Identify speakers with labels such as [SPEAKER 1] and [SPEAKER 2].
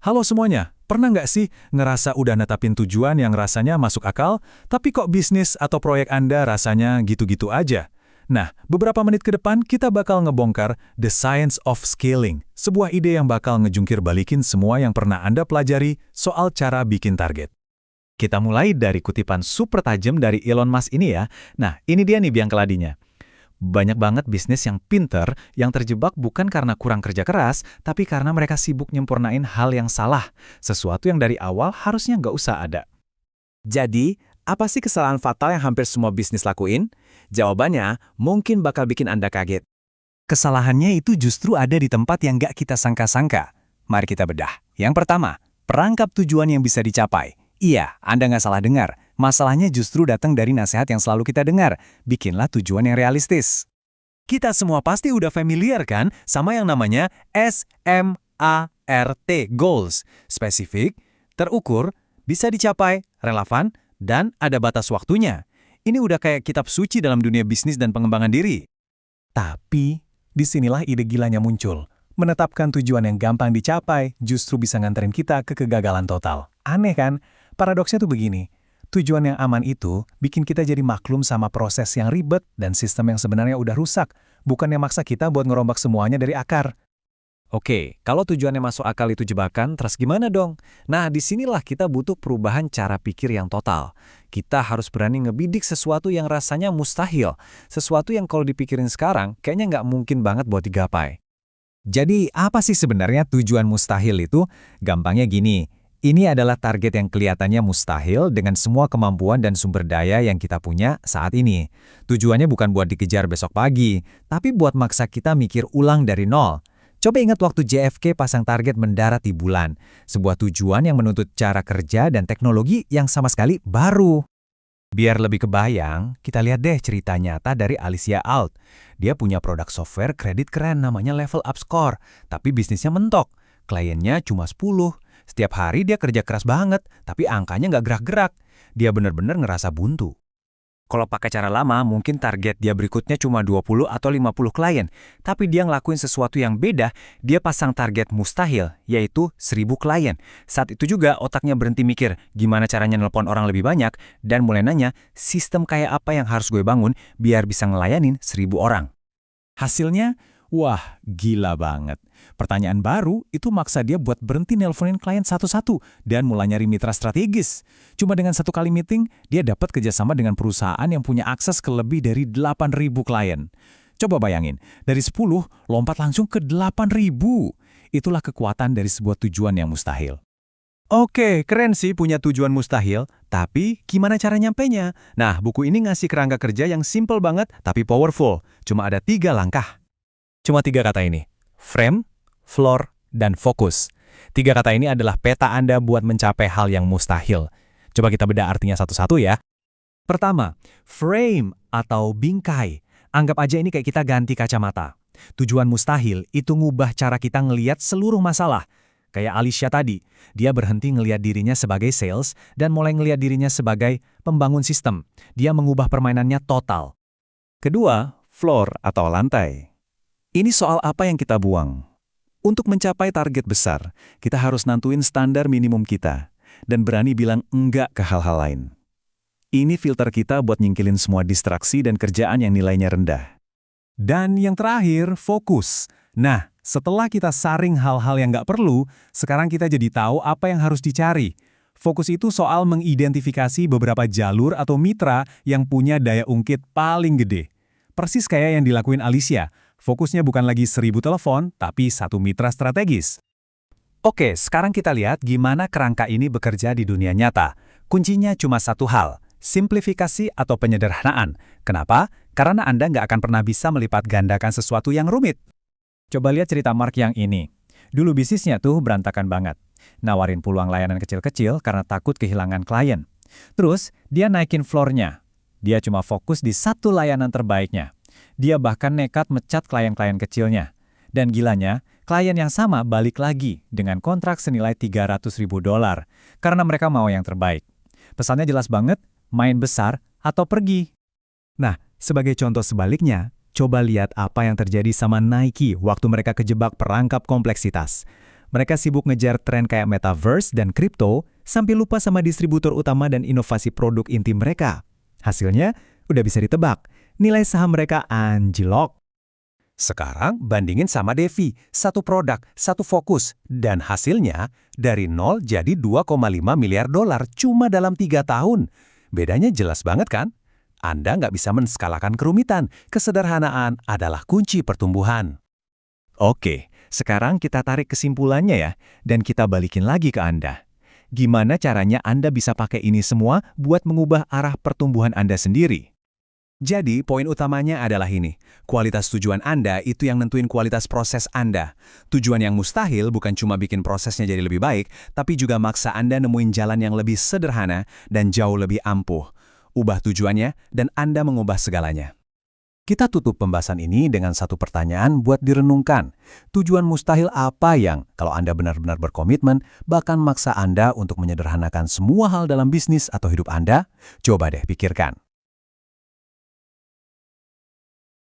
[SPEAKER 1] Halo semuanya, pernah nggak sih ngerasa udah netapin tujuan yang rasanya masuk akal, tapi kok bisnis atau proyek Anda rasanya gitu-gitu aja? Nah, beberapa menit ke depan kita bakal ngebongkar The Science of Scaling, sebuah ide yang bakal ngejungkir balikin semua yang pernah Anda pelajari soal cara bikin target.
[SPEAKER 2] Kita mulai dari kutipan super tajam dari Elon Musk ini ya. Nah, ini dia nih biang keladinya. Banyak banget bisnis yang pinter, yang terjebak bukan karena kurang kerja keras, tapi karena mereka sibuk nyempurnain hal yang salah. Sesuatu yang dari awal harusnya nggak usah ada.
[SPEAKER 3] Jadi, apa sih kesalahan fatal yang hampir semua bisnis lakuin? Jawabannya mungkin bakal bikin Anda kaget.
[SPEAKER 4] Kesalahannya itu justru ada di tempat yang nggak kita sangka-sangka. Mari kita bedah. Yang pertama, perangkap tujuan yang bisa dicapai. Iya, Anda nggak salah dengar. Masalahnya justru datang dari nasihat yang selalu kita dengar. Bikinlah tujuan yang realistis. Kita semua pasti udah familiar kan sama yang namanya SMART, goals. Spesifik, terukur, bisa dicapai, relevan, dan ada batas waktunya. Ini udah kayak kitab suci dalam dunia bisnis dan pengembangan diri. Tapi, disinilah ide gilanya muncul. Menetapkan tujuan yang gampang dicapai justru bisa nganterin kita ke kegagalan total. Aneh kan? Paradoksnya tuh begini. Tujuan yang aman itu bikin kita jadi maklum sama proses yang ribet dan sistem yang sebenarnya udah rusak, bukan yang maksa kita buat ngerombak semuanya dari akar.
[SPEAKER 3] Oke, kalau tujuannya masuk akal itu jebakan, terus gimana dong? Nah, disinilah kita butuh perubahan cara pikir yang total. Kita harus berani ngebidik sesuatu yang rasanya mustahil. Sesuatu yang kalau dipikirin sekarang, kayaknya nggak mungkin banget buat digapai.
[SPEAKER 4] Jadi, apa sih sebenarnya tujuan mustahil itu? Gampangnya gini. Ini adalah target yang kelihatannya mustahil dengan semua kemampuan dan sumber daya yang kita punya saat ini. Tujuannya bukan buat dikejar besok pagi, tapi buat maksa kita mikir ulang dari nol. Coba ingat waktu JFK pasang target mendarat di bulan. Sebuah tujuan yang menuntut cara kerja dan teknologi yang sama sekali baru. Biar lebih kebayang, kita lihat deh cerita nyata dari Alicia Ault. Dia punya produk software kredit keren namanya Level Up Score, tapi bisnisnya mentok. Kliennya cuma 10. Setiap hari dia kerja keras banget, tapi angkanya nggak gerak-gerak. Dia benar-benar ngerasa buntu.
[SPEAKER 3] Kalau pakai cara lama, mungkin target dia berikutnya cuma 20 atau 50 klien. Tapi dia ngelakuin sesuatu yang beda, dia pasang target mustahil, yaitu 1000 klien. Saat itu juga otaknya berhenti mikir gimana caranya nelpon orang lebih banyak, dan mulai nanya sistem kayak apa yang harus gue bangun biar bisa ngelayanin 1000 orang.
[SPEAKER 4] Hasilnya, wah, gila banget. Pertanyaan baru itu maksa dia buat berhenti nelponin klien satu-satu dan mulai nyari mitra strategis. Cuma dengan satu kali meeting, dia dapat kerjasama dengan perusahaan yang punya akses ke lebih dari 8.000 klien. Coba bayangin, dari 10 lompat langsung ke 8.000. Itulah kekuatan dari sebuah tujuan yang mustahil.
[SPEAKER 3] Oke, keren sih punya tujuan mustahil, tapi gimana cara nyampainya? Nah, buku ini ngasih kerangka kerja yang simple banget tapi powerful. Cuma ada 3 langkah.
[SPEAKER 4] Cuma 3 kata ini, frame, floor, dan fokus. 3 kata ini adalah peta Anda buat mencapai hal yang mustahil. Coba kita bedah artinya satu-satu ya. Pertama, frame atau bingkai. Anggap aja ini kayak kita ganti kacamata. Tujuan mustahil itu ngubah cara kita ngelihat seluruh masalah. Kayak Alicia tadi, dia berhenti ngelihat dirinya sebagai sales dan mulai ngelihat dirinya sebagai pembangun sistem. Dia mengubah permainannya total.
[SPEAKER 2] Kedua, floor atau lantai. Ini soal apa yang kita buang. Untuk mencapai target besar, kita harus nantuin standar minimum kita dan berani bilang enggak ke hal-hal lain. Ini filter kita buat nyingkilin semua distraksi dan kerjaan yang nilainya rendah.
[SPEAKER 4] Dan yang terakhir, fokus. Nah, setelah kita saring hal-hal yang nggak perlu, sekarang kita jadi tahu apa yang harus dicari. Fokus itu soal mengidentifikasi beberapa jalur atau mitra yang punya daya ungkit paling gede. Persis kayak yang dilakuin Alicia. Fokusnya bukan lagi 1000 telepon, tapi 1 mitra strategis. Oke, sekarang kita lihat gimana kerangka ini bekerja di dunia nyata. Kuncinya cuma satu hal, simplifikasi atau penyederhanaan. Kenapa? Karena Anda nggak akan pernah bisa melipat gandakan sesuatu yang rumit. Coba lihat cerita Mark yang ini. Dulu bisnisnya tuh berantakan banget. Nawarin peluang layanan kecil-kecil karena takut kehilangan klien. Terus, dia naikin floor-nya. Dia cuma fokus di satu layanan terbaiknya. Dia bahkan nekat mecat klien-klien kecilnya. Dan gilanya, klien yang sama balik lagi dengan kontrak senilai $300.000 karena mereka mau yang terbaik. Pesannya jelas banget, main besar atau pergi. Nah, sebagai contoh sebaliknya, coba lihat apa yang terjadi sama Nike waktu mereka kejebak perangkap kompleksitas.
[SPEAKER 3] Mereka sibuk ngejar tren kayak metaverse dan kripto, sampai lupa sama distributor utama dan inovasi produk inti mereka. Hasilnya, udah bisa ditebak, nilai saham mereka anjlok.
[SPEAKER 2] Sekarang bandingin sama Devi, satu produk, satu fokus, dan hasilnya dari 0 jadi 2,5 miliar dolar cuma dalam 3 tahun. Bedanya jelas banget kan? Anda nggak bisa menskalakan kerumitan, kesederhanaan adalah kunci pertumbuhan. Oke, sekarang kita tarik kesimpulannya ya, dan kita balikin lagi ke Anda. Gimana caranya Anda bisa pakai ini semua buat mengubah arah pertumbuhan Anda sendiri? Jadi, poin utamanya adalah ini. Kualitas tujuan Anda itu yang nentuin kualitas proses Anda. Tujuan yang mustahil bukan cuma bikin prosesnya jadi lebih baik, tapi juga maksa Anda nemuin jalan yang lebih sederhana dan jauh lebih ampuh. Ubah tujuannya, dan Anda mengubah segalanya. Kita tutup pembahasan ini dengan satu pertanyaan buat direnungkan. Tujuan mustahil apa yang, kalau Anda benar-benar berkomitmen, bahkan maksa Anda untuk menyederhanakan semua hal dalam bisnis atau hidup Anda? Coba deh pikirkan.